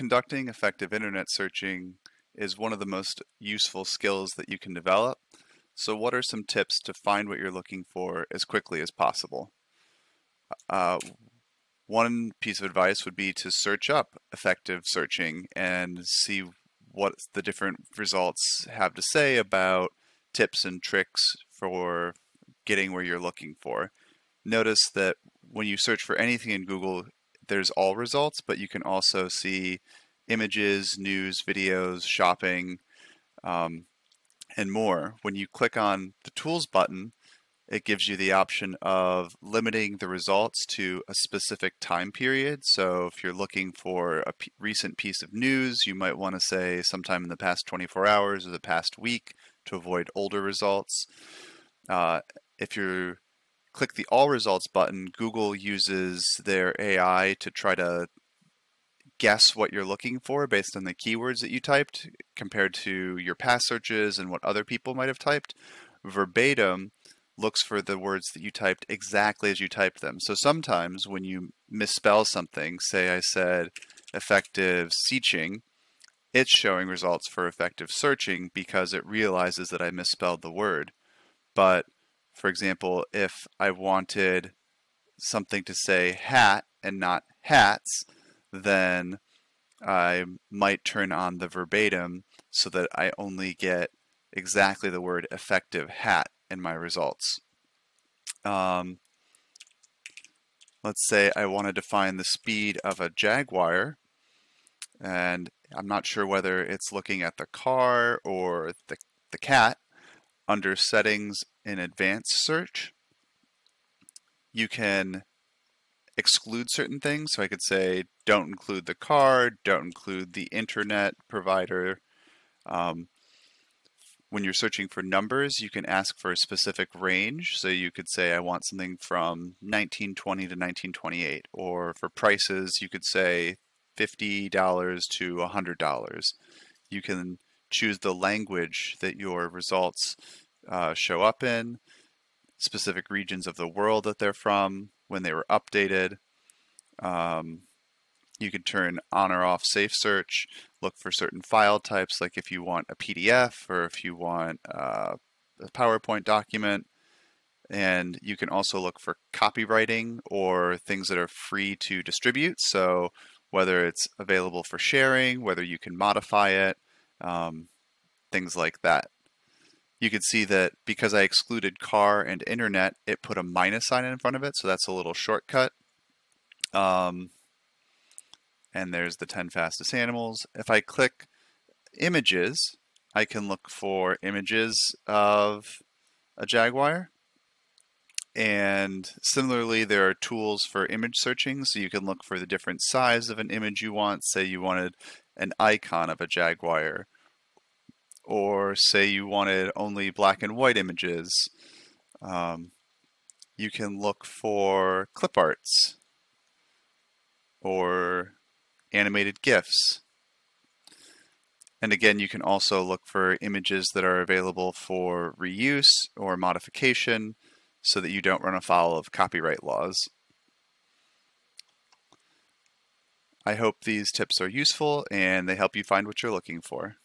Conducting effective internet searching is one of the most useful skills that you can develop. So what are some tips to find what you're looking for as quickly as possible? Uh, One piece of advice would be to search up effective searching and see what the different results have to say about tips and tricks for getting where you're looking for. Notice that when you search for anything in Google, there's all results, but you can also see images, news, videos, shopping, and more. When you click on the Tools button, it gives you the option of limiting the results to a specific time period. So if you're looking for a recent piece of news, you might want to say sometime in the past 24 hours or the past week to avoid older results. If you click the All Results button, Google uses their AI to try to guess what you're looking for based on the keywords that you typed compared to your past searches and what other people might have typed. Verbatim looks for the words that you typed exactly as you typed them. So sometimes when you misspell something, say I said effective seaching, it's showing results for effective searching because it realizes that I misspelled the word. But for example, if I wanted something to say hat and not hats, then I might turn on the verbatim so that I only get exactly the word effective hat in my results. Let's say I wanted to find the speed of a Jaguar, and I'm not sure whether it's looking at the car or the cat. Under settings in advanced search, you can exclude certain things. So I could say don't include the car, don't include the internet provider. When you're searching for numbers, you can ask for a specific range. So you could say, I want something from 1920 to 1928. Or for prices, you could say $50 to $100. You can choose the language that your results show up in, specific regions of the world that they're from, when they were updated. You can turn on or off safe search, look for certain file types, like if you want a PDF or if you want a PowerPoint document. And you can also look for copywriting or things that are free to distribute. So whether it's available for sharing, whether you can modify it, things like that. You can see that because I excluded car and internet, it put a minus sign in front of it. So that's a little shortcut. And there's the 10 fastest animals. If I click images, I can look for images of a Jaguar. And similarly, there are tools for image searching. So you can look for the different size of an image you want. Say you wanted an icon of a Jaguar, or say you wanted only black and white images. You can look for clip arts or animated GIFs. And again, you can also look for images that are available for reuse or modification so that you don't run afoul of copyright laws. I hope these tips are useful and they help you find what you're looking for.